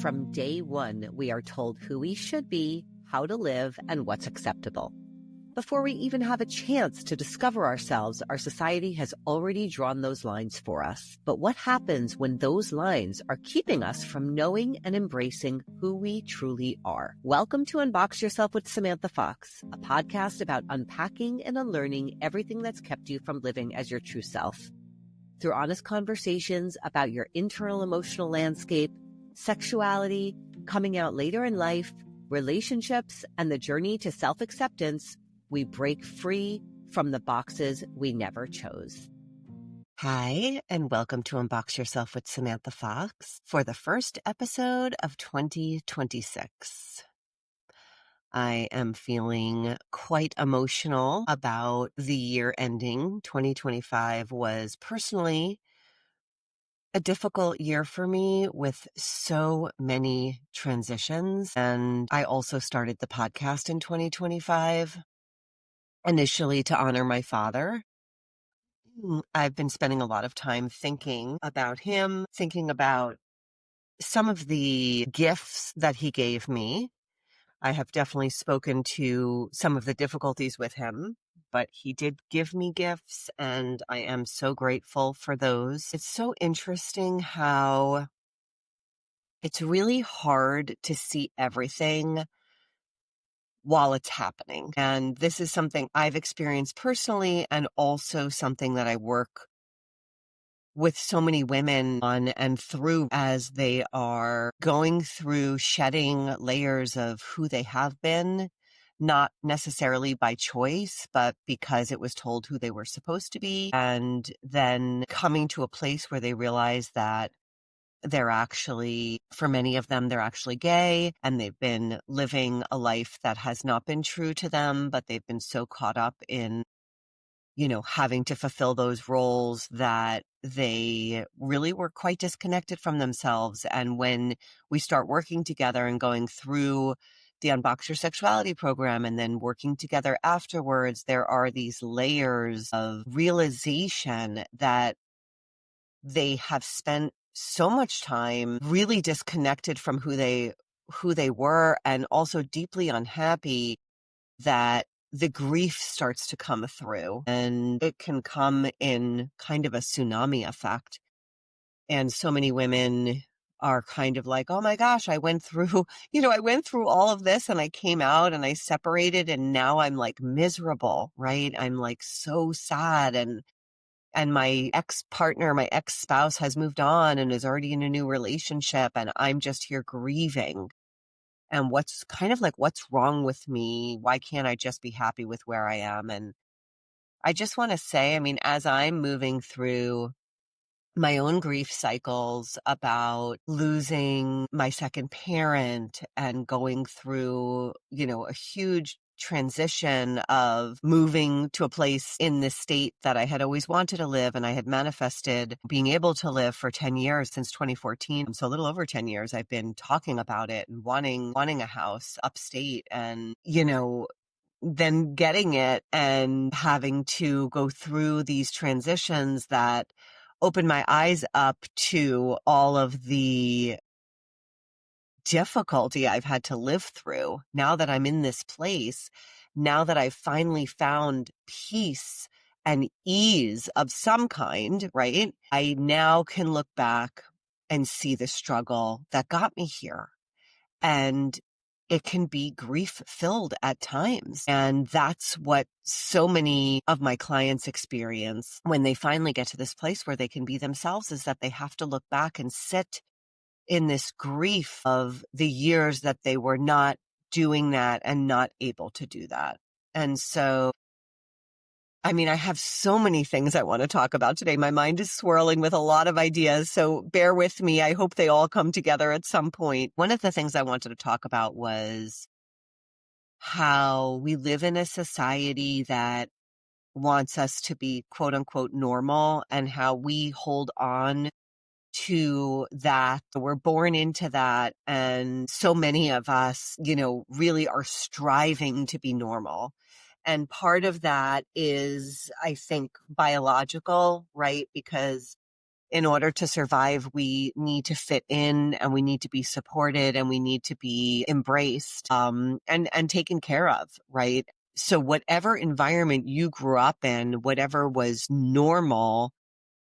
From day one, we are told who we should be, how to live, and what's acceptable. Before we even have a chance to discover ourselves, our society has already drawn those lines for us. But what happens when those lines are keeping us from knowing and embracing who we truly are? Welcome to Unbox Yourself with Samantha Fox, a podcast about unpacking and unlearning everything that's kept you from living as your true self. Through honest conversations about your internal emotional landscape, sexuality, coming out later in life, relationships, and the journey to self-acceptance, we break free from the boxes we never chose. Hi, and welcome to Unbox Yourself with Samantha Fox for the first episode of 2026. I am feeling quite emotional about the year ending. 2025 was personally a difficult year for me with so many transitions. And I also started the podcast in 2025, initially to honor my father. I've been spending a lot of time thinking about him, thinking about some of the gifts that he gave me. I have definitely spoken to some of the difficulties with him, but he did give me gifts, and I am so grateful for those. It's so interesting how it's really hard to see everything while it's happening. And this is something I've experienced personally, and also something that I work with so many women on and through as they are going through shedding layers of who they have been, not necessarily by choice, but because it was told who they were supposed to be. And then coming to a place where they realize that they're actually, for many of them, they're actually gay, and they've been living a life that has not been true to them, but they've been so caught up in, having to fulfill those roles that they really were quite disconnected from themselves. And when we start working together and going through the Unbox Your Sexuality program and then working together afterwards, there are these layers of realization that they have spent so much time really disconnected from who they were, and also deeply unhappy, that the grief starts to come through, and it can come in kind of a tsunami effect. And so many women are kind of like, oh my gosh, I went through all of this, and I came out and I separated, and now I'm like miserable, right? I'm like so sad, and my ex-partner, my ex-spouse has moved on and is already in a new relationship, and I'm just here grieving. And what's wrong with me? Why can't I just be happy with where I am? And I just want to say, as I'm moving through my own grief cycles about losing my second parent and going through, a huge transition of moving to a place in this state that I had always wanted to live, and I had manifested being able to live for 10 years since 2014. So a little over 10 years I've been talking about it and wanting a house upstate, and, then getting it and having to go through these transitions that open my eyes up to all of the difficulty I've had to live through. Now that I'm in this place, now that I've finally found peace and ease of some kind, right? I now can look back and see the struggle that got me here. And it can be grief filled at times. And that's what so many of my clients experience when they finally get to this place where they can be themselves, is that they have to look back and sit in this grief of the years that they were not doing that and not able to do that. And so, I have so many things I want to talk about today. My mind is swirling with a lot of ideas, so bear with me. I hope they all come together at some point. One of the things I wanted to talk about was how we live in a society that wants us to be quote unquote normal, and how we hold on to that. We're born into that. And so many of us, really are striving to be normal. And part of that is, I think, biological, right? Because in order to survive, we need to fit in and we need to be supported and we need to be embraced, and taken care of, right? So whatever environment you grew up in, whatever was normal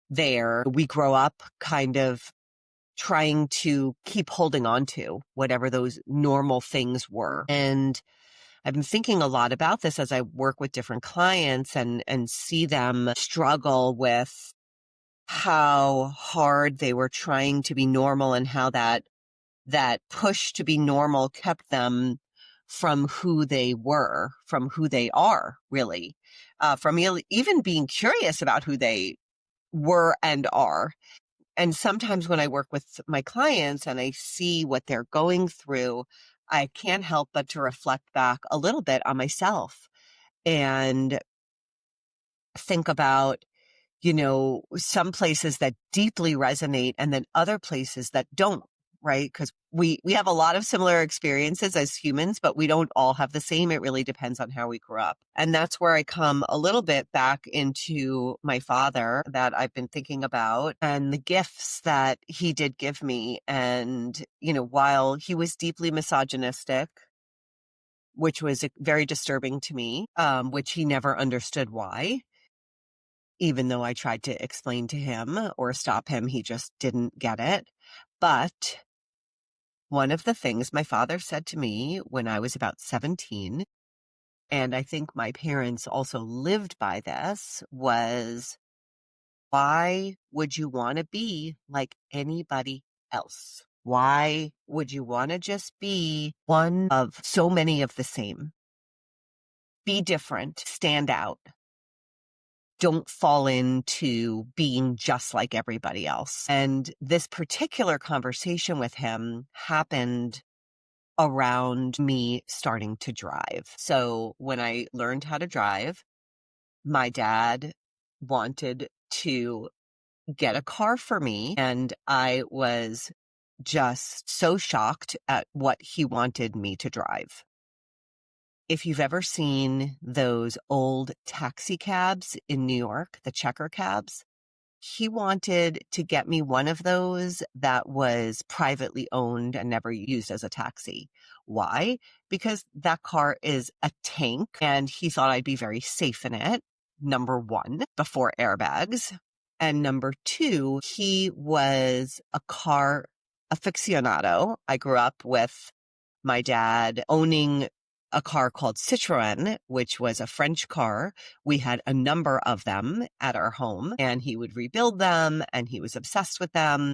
there, we grow up kind of trying to keep holding on to whatever those normal things were. And I've been thinking a lot about this as I work with different clients and see them struggle with how hard they were trying to be normal and how that push to be normal kept them from who they were, from who they are, really, from even being curious about who they were and are. And sometimes when I work with my clients and I see what they're going through, I can't help but to reflect back a little bit on myself and think about, some places that deeply resonate and then other places that don't, right? Because we have a lot of similar experiences as humans, but we don't all have the same. It really depends on how we grew up. And that's where I come a little bit back into my father that I've been thinking about and the gifts that he did give me. And, while he was deeply misogynistic, which was very disturbing to me, which he never understood why. Even though I tried to explain to him or stop him, he just didn't get it. But one of the things my father said to me when I was about 17, and I think my parents also lived by this, was, why would you want to be like anybody else? Why would you want to just be one of so many of the same? Be different, stand out. Don't fall into being just like everybody else. And this particular conversation with him happened around me starting to drive. So when I learned how to drive, my dad wanted to get a car for me, and I was just so shocked at what he wanted me to drive. If you've ever seen those old taxi cabs in New York, the checker cabs, he wanted to get me one of those that was privately owned and never used as a taxi. Why? Because that car is a tank and he thought I'd be very safe in it. Number one, before airbags. And number two, he was a car aficionado. I grew up with my dad owning a car called Citroën, which was a French car. We had a number of them at our home and he would rebuild them and he was obsessed with them.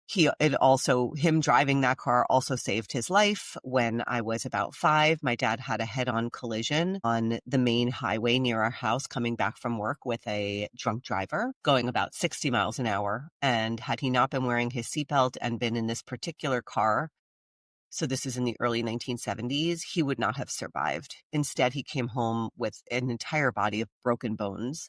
Him driving that car also saved his life. When I was about 5, my dad had a head-on collision on the main highway near our house coming back from work with a drunk driver going about 60 miles an hour. And had he not been wearing his seatbelt and been in this particular car, so this is in the early 1970s, he would not have survived. Instead, he came home with an entire body of broken bones.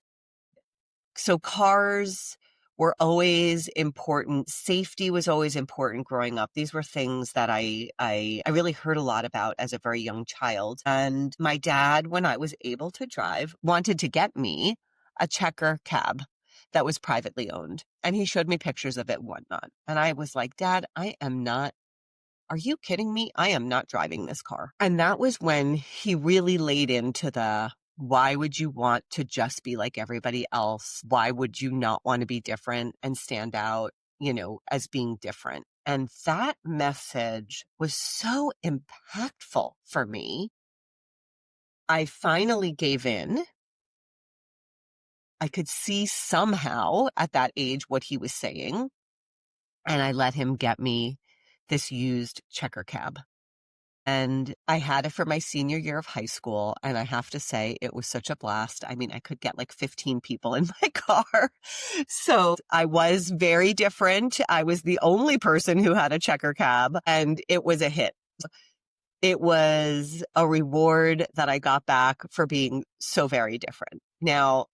So cars were always important. Safety was always important growing up. These were things that I really heard a lot about as a very young child. And my dad, when I was able to drive, wanted to get me a checker cab that was privately owned. And he showed me pictures of it and whatnot. And I was like, Dad, are you kidding me? I am not driving this car. And that was when he really laid into why would you want to just be like everybody else? Why would you not want to be different and stand out, as being different? And that message was so impactful for me. I finally gave in. I could see somehow at that age what he was saying. And I let him get me this used checker cab. And I had it for my senior year of high school. And I have to say, it was such a blast. I mean, I could get like 15 people in my car. So I was very different. I was the only person who had a checker cab, and it was a hit. It was a reward that I got back for being so very different. Now,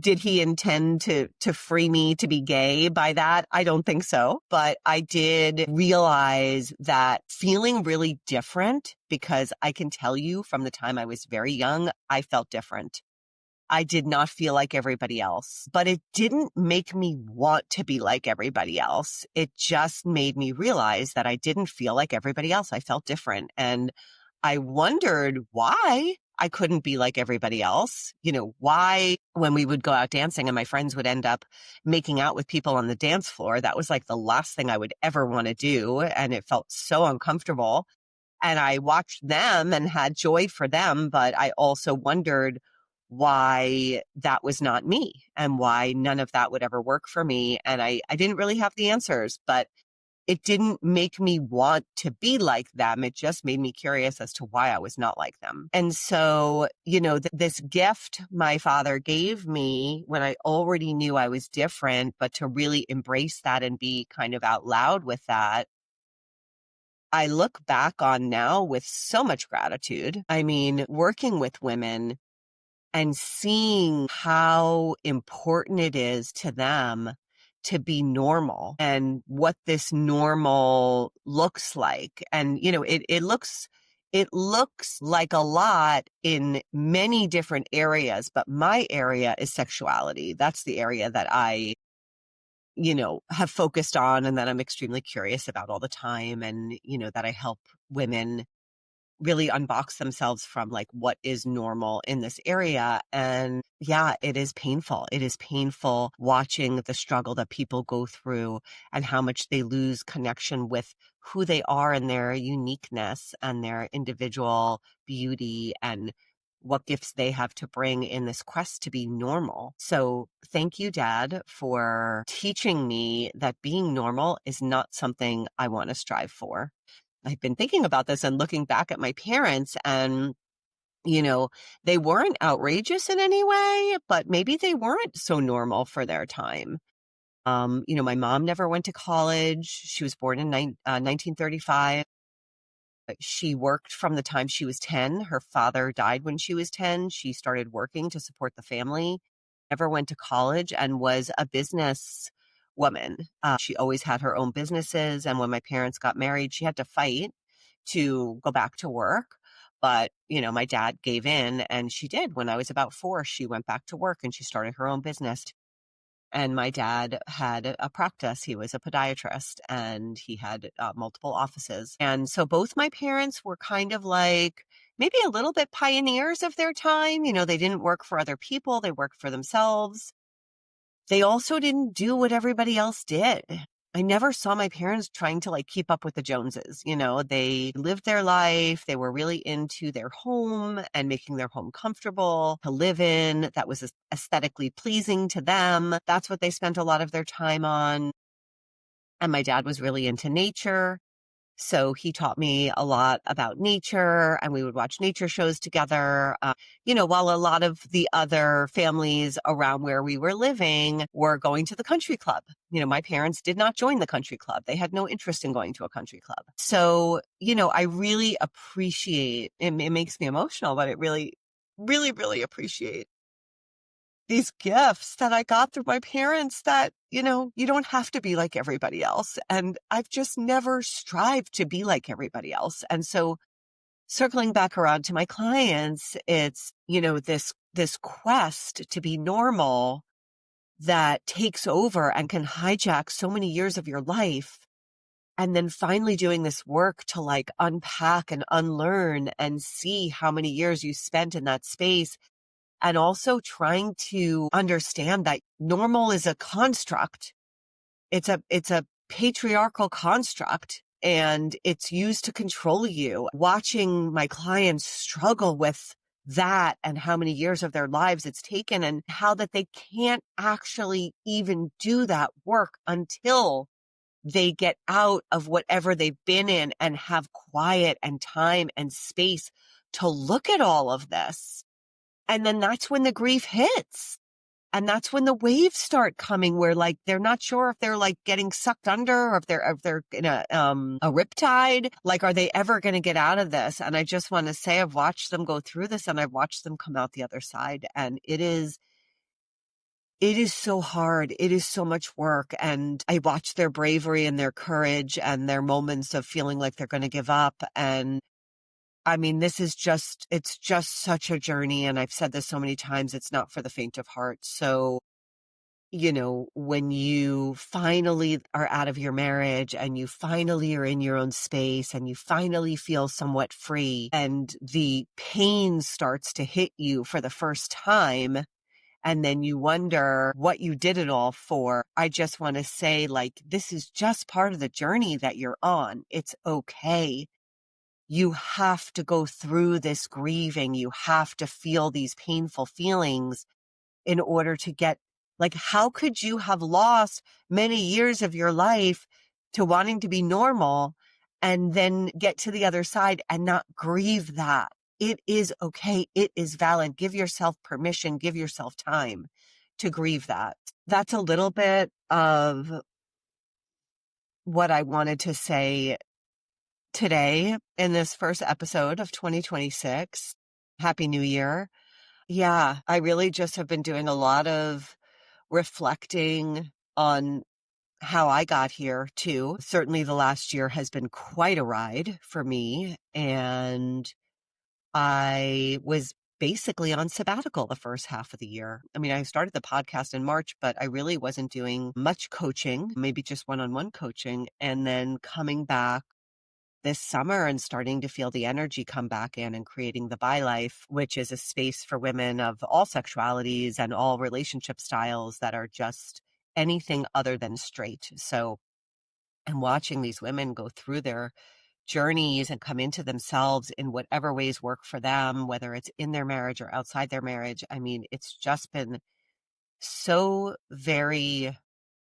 did he intend to free me to be gay by that? I don't think so. But I did realize that feeling really different, because I can tell you from the time I was very young, I felt different. I did not feel like everybody else, but it didn't make me want to be like everybody else. It just made me realize that I didn't feel like everybody else. I felt different. And I wondered why I couldn't be like everybody else. Why when we would go out dancing and my friends would end up making out with people on the dance floor, that was like the last thing I would ever want to do. And it felt so uncomfortable. And I watched them and had joy for them, but I also wondered why that was not me and why none of that would ever work for me. And I didn't really have the answers, but it didn't make me want to be like them. It just made me curious as to why I was not like them. And so, this gift my father gave me when I already knew I was different, but to really embrace that and be kind of out loud with that, I look back on now with so much gratitude. I mean, working with women and seeing how important it is to them to be normal and what this normal looks like. And, it looks like a lot in many different areas, but my area is sexuality. That's the area that I have focused on and that I'm extremely curious about all the time. And, that I help women really unbox themselves from like what is normal in this area. And yeah, it is painful. It is painful watching the struggle that people go through and how much they lose connection with who they are and their uniqueness and their individual beauty and what gifts they have to bring in this quest to be normal. So thank you, Dad, for teaching me that being normal is not something I want to strive for. I've been thinking about this and looking back at my parents and, they weren't outrageous in any way, but maybe they weren't so normal for their time. My mom never went to college. She was born in 1935. She worked from the time she was 10. Her father died when she was 10. She started working to support the family, never went to college, and was a business woman. She always had her own businesses. And when my parents got married, she had to fight to go back to work. But, my dad gave in and she did. When I was about 4, she went back to work and she started her own business. And my dad had a practice. He was a podiatrist and he had multiple offices. And so both my parents were kind of like maybe a little bit pioneers of their time. They didn't work for other people. They worked for themselves. They also didn't do what everybody else did. I never saw my parents trying to like keep up with the Joneses. They lived their life. They were really into their home and making their home comfortable to live in. That was aesthetically pleasing to them. That's what they spent a lot of their time on. And my dad was really into nature. So he taught me a lot about nature and we would watch nature shows together. While a lot of the other families around where we were living were going to the country club. My parents did not join the country club. They had no interest in going to a country club. So, I really appreciate, it makes me emotional, but it really, really, really appreciate these gifts that I got through my parents that, you don't have to be like everybody else. And I've just never strived to be like everybody else. And so circling back around to my clients, it's, this quest to be normal that takes over and can hijack so many years of your life. And then finally doing this work to like unpack and unlearn and see how many years you spent in that space. And also trying to understand that normal is a construct. It's a patriarchal construct and it's used to control you. Watching my clients struggle with that and how many years of their lives it's taken and how that they can't actually even do that work until they get out of whatever they've been in and have quiet and time and space to look at all of this. And then that's when the grief hits. And that's when the waves start coming where like, they're not sure if they're like getting sucked under or if they're in a riptide. Like, are they ever going to get out of this? And I just want to say I've watched them go through this and I've watched them come out the other side. And it is so hard. It is so much work. And I watch their bravery and their courage and their moments of feeling like they're going to give up. And I mean, it's just such a journey. And I've said this so many times, it's not for the faint of heart. So, when you finally are out of your marriage and you finally are in your own space and you finally feel somewhat free and the pain starts to hit you for the first time, and then you wonder what you did it all for. I just want to say, like, this is just part of the journey that you're on. It's okay. You have to go through this grieving. You have to feel these painful feelings in order to get, like, how could you have lost many years of your life to wanting to be normal and then get to the other side and not grieve that? It is okay. It is valid. Give yourself permission. Give yourself time to grieve that. That's a little bit of what I wanted to say today in this first episode of 2026. Happy New Year. Yeah, I really just have been doing a lot of reflecting on how I got here too. Certainly the last year has been quite a ride for me. And I was basically on sabbatical the first half of the year. I mean, I started the podcast in March, but I really wasn't doing much coaching, maybe just one-on-one coaching. And then coming back this summer and starting to feel the energy come back in and creating the Bi Life, which is a space for women of all sexualities and all relationship styles that are just anything other than straight. So I'm watching these women go through their journeys and come into themselves in whatever ways work for them, whether it's in their marriage or outside their marriage. I mean, it's just been so very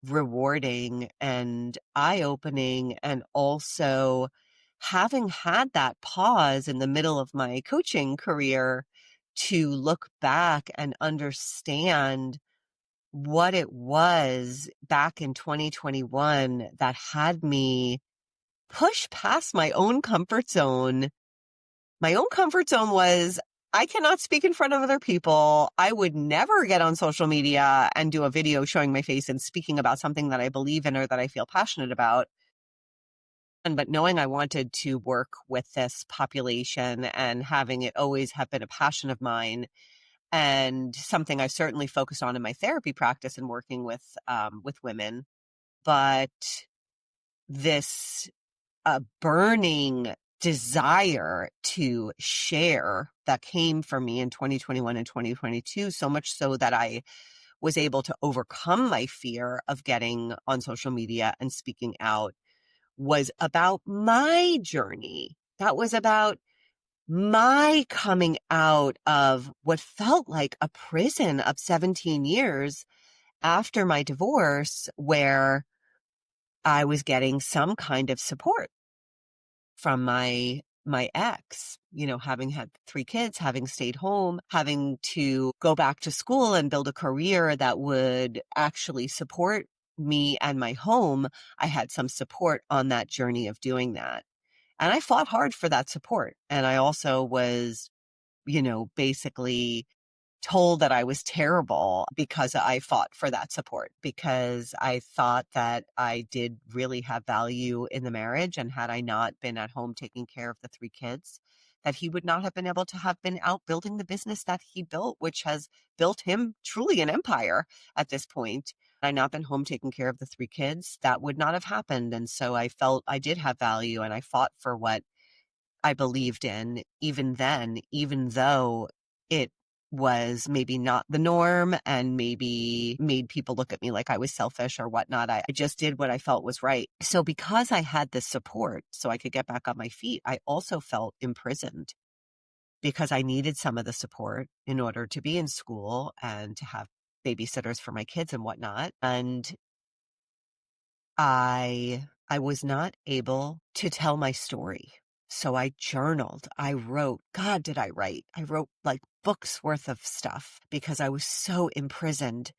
rewarding and eye-opening, and also having had that pause in the middle of my coaching career to look back and understand what it was back in 2021 that had me push past my own comfort zone. My own comfort zone was, I cannot speak in front of other people. I would never get on social media and do a video showing my face and speaking about something that I believe in or that I feel passionate about. But knowing I wanted to work with this population and having it always have been a passion of mine and something I certainly focused on in my therapy practice and working with women. But this a burning desire to share that came from me in 2021 and 2022, so much so that I was able to overcome my fear of getting on social media and speaking out, was about my journey. That was about my coming out of what felt like a prison of 17 years after my divorce, where I was getting some kind of support from my ex, having had 3 kids, having stayed home, having to go back to school and build a career that would actually support me and my home. I had some support on that journey of doing that. And I fought hard for that support. And I also was, basically told that I was terrible because I fought for that support, because I thought that I did really have value in the marriage. And had I not been at home taking care of the 3 kids, that he would not have been able to have been out building the business that he built, which has built him truly an empire at this point. Had I not been home taking care of the 3 kids, that would not have happened. And so I felt I did have value, and I fought for what I believed in even then, even though it was maybe not the norm and maybe made people look at me like I was selfish or whatnot. I just did what I felt was right. So because I had this support so I could get back on my feet, I also felt imprisoned because I needed some of the support in order to be in school and to have babysitters for my kids and whatnot. And I was not able to tell my story. So I journaled. I wrote. God, did I write? I wrote like books worth of stuff because I was so imprisoned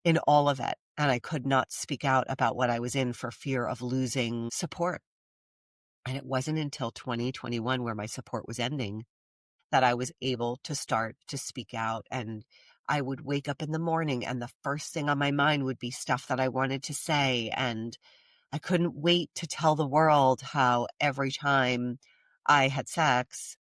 in all of it. And I could not speak out about what I was in for fear of losing support. And it wasn't until 2021, where my support was ending, that I was able to start to speak out. And I would wake up in the morning and the first thing on my mind would be stuff that I wanted to say. And I couldn't wait to tell the world how every time I had sex,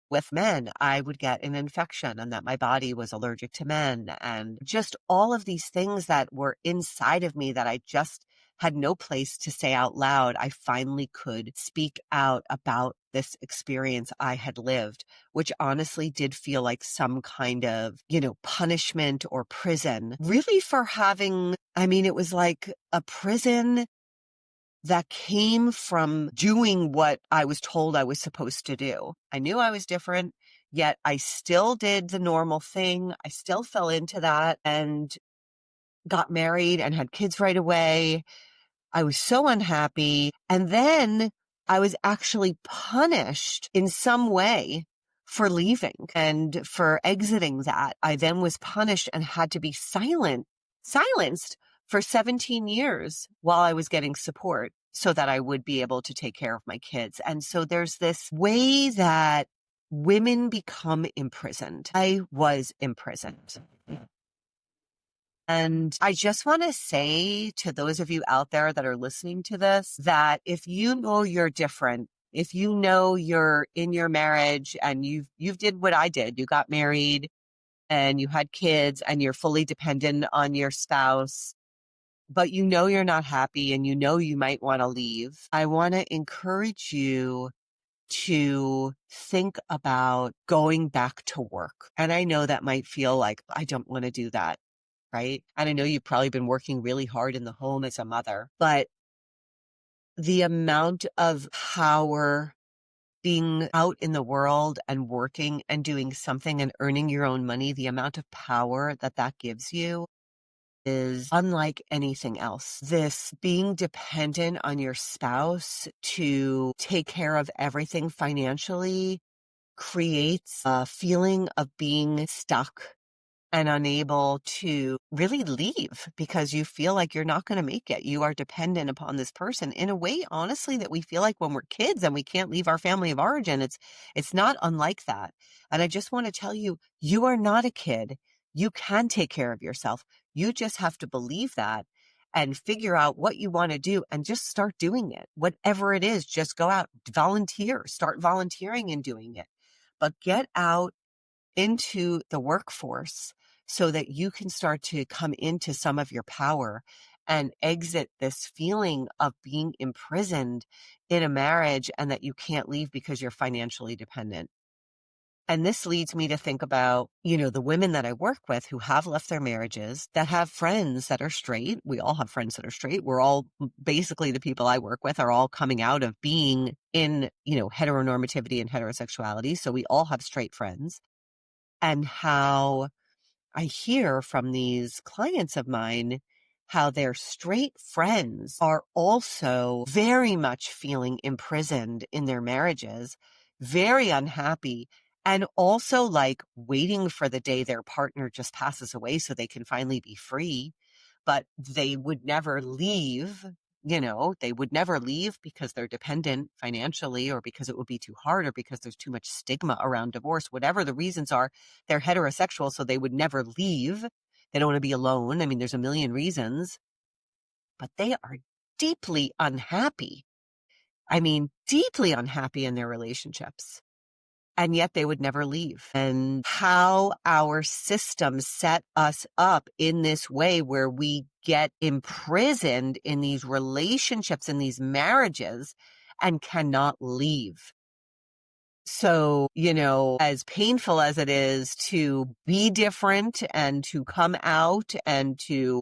with men, I would get an infection and that my body was allergic to men, and just all of these things that were inside of me that I just had no place to say out loud. I finally could speak out about this experience I had lived, which honestly did feel like some kind of, punishment or prison, really for having, it was like a prison that came from doing what I was told I was supposed to do. I knew I was different, yet I still did the normal thing. I still fell into that and got married and had kids right away. I was so unhappy. And then I was actually punished in some way for leaving and for exiting that. I then was punished and had to be silenced for 17 years while I was getting support so that I would be able to take care of my kids. And so there's this way that women become imprisoned. I was imprisoned. And I just want to say to those of you out there that are listening to this, that if you know you're different, if you know you're in your marriage and you've did what I did, you got married and you had kids and you're fully dependent on your spouse, but you know you're not happy and you know you might want to leave, I want to encourage you to think about going back to work. And I know that might feel like I don't want to do that. Right? And I know you've probably been working really hard in the home as a mother, but the amount of power being out in the world and working and doing something and earning your own money, the amount of power that that gives you is unlike anything else. This being dependent on your spouse to take care of everything financially creates a feeling of being stuck and unable to really leave because you feel like you're not going to make it. You are dependent upon this person in a way, honestly, that we feel like when we're kids and we can't leave our family of origin. It's not unlike that. And I just want to tell you, you are not a kid. You can take care of yourself. You just have to believe that and figure out what you want to do and just start doing it. Whatever it is, just go out, volunteer, start volunteering and doing it. But get out into the workforce so that you can start to come into some of your power and exit this feeling of being imprisoned in a marriage and that you can't leave because you're financially dependent. And this leads me to think about, the women that I work with who have left their marriages, that have friends that are straight. We all have friends that are straight. We're all basically, the people I work with are all coming out of being in, heteronormativity and heterosexuality. So we all have straight friends. And how I hear from these clients of mine how their straight friends are also very much feeling imprisoned in their marriages, very unhappy, and also like waiting for the day their partner just passes away so they can finally be free. But they would never leave. They would never leave because they're dependent financially or because it would be too hard or because there's too much stigma around divorce, whatever the reasons are. They're heterosexual, so they would never leave. They don't want to be alone. There's a million reasons, but they are deeply unhappy. Deeply unhappy in their relationships. And yet they would never leave. And how our systems set us up in this way where we get imprisoned in these relationships, in these marriages, and cannot leave. So, as painful as it is to be different and to come out and to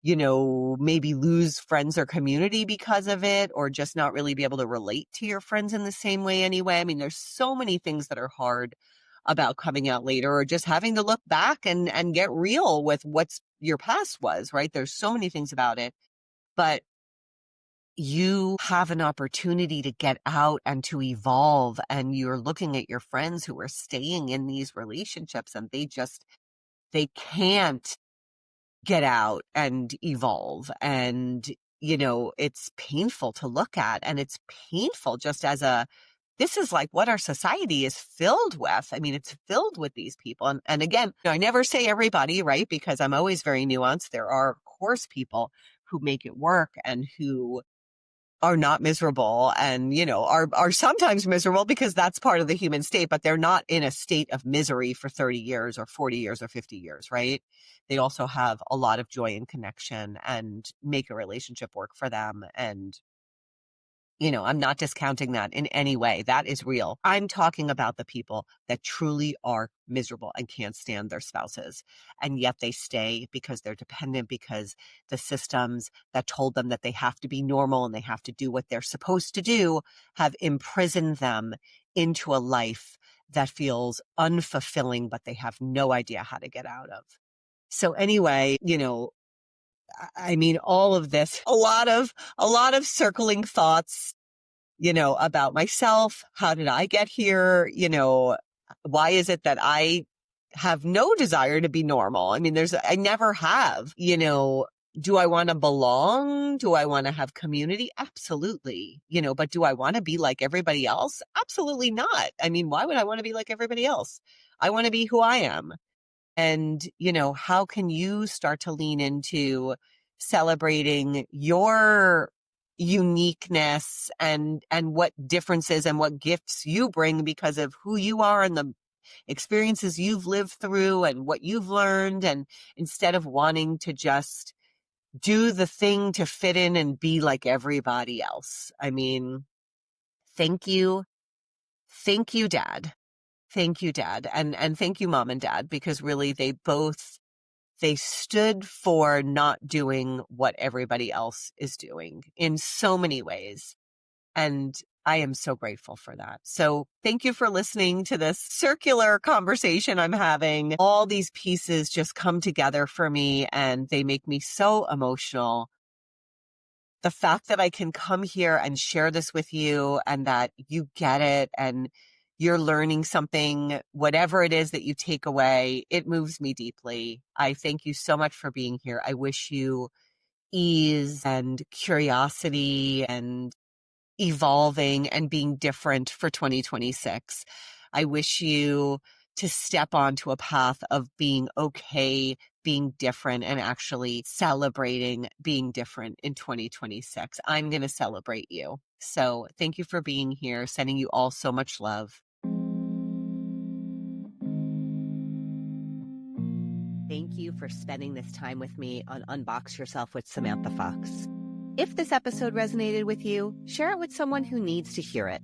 maybe lose friends or community because of it, or just not really be able to relate to your friends in the same way anyway. There's so many things that are hard about coming out later or just having to look back and get real with what's your past was, right? There's so many things about it, but you have an opportunity to get out and to evolve. And you're looking at your friends who are staying in these relationships and they can't get out and evolve. And, it's painful to look at. And it's painful just this is like what our society is filled with. It's filled with these people. And again, I never say everybody, right? Because I'm always very nuanced. There are, of course, people who make it work and who are not miserable and, are sometimes miserable because that's part of the human state, but they're not in a state of misery for 30 years or 40 years or 50 years, right? They also have a lot of joy and connection and make a relationship work for them. And I'm not discounting that in any way. That is real. I'm talking about the people that truly are miserable and can't stand their spouses. And yet they stay because they're dependent, because the systems that told them that they have to be normal and they have to do what they're supposed to do have imprisoned them into a life that feels unfulfilling, but they have no idea how to get out of. So anyway, I mean, all of this, a lot of circling thoughts, about myself. How did I get here? Why is it that I have no desire to be normal? I mean, I never have, do I want to belong? Do I want to have community? Absolutely. But do I want to be like everybody else? Absolutely not. I mean, why would I want to be like everybody else? I want to be who I am. And, how can you start to lean into celebrating your uniqueness and what differences and what gifts you bring because of who you are and the experiences you've lived through and what you've learned, and instead of wanting to just do the thing to fit in and be like everybody else. I mean, thank you. Thank you, Dad. Thank you, Dad. And thank you, Mom and Dad, because really they stood for not doing what everybody else is doing in so many ways. And I am so grateful for that. So thank you for listening to this circular conversation I'm having. All these pieces just come together for me and they make me so emotional. The fact that I can come here and share this with you and that you get it and you're learning something, whatever it is that you take away, it moves me deeply. I thank you so much for being here. I wish you ease and curiosity and evolving and being different for 2026. I wish you to step onto a path of being okay, being different, and actually celebrating being different in 2026. I'm going to celebrate you. So thank you for being here. Sending you all so much love. Thank you for spending this time with me on Unbox Yourself with Samantha Fox. If this episode resonated with you, share it with someone who needs to hear it.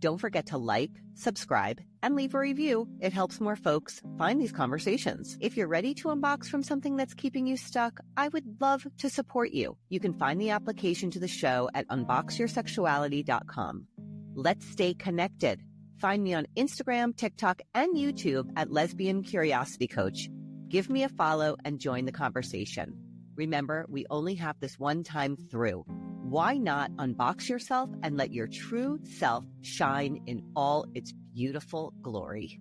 Don't forget to like, subscribe, and leave a review. It helps more folks find these conversations. If you're ready to unbox from something that's keeping you stuck, I would love to support you. You can find the application to the show at unboxyoursexuality.com. Let's stay connected. Find me on Instagram, TikTok, and YouTube at Lesbian Curiosity Coach. Give me a follow and join the conversation. Remember, we only have this one time through. Why not unbox yourself and let your true self shine in all its beautiful glory?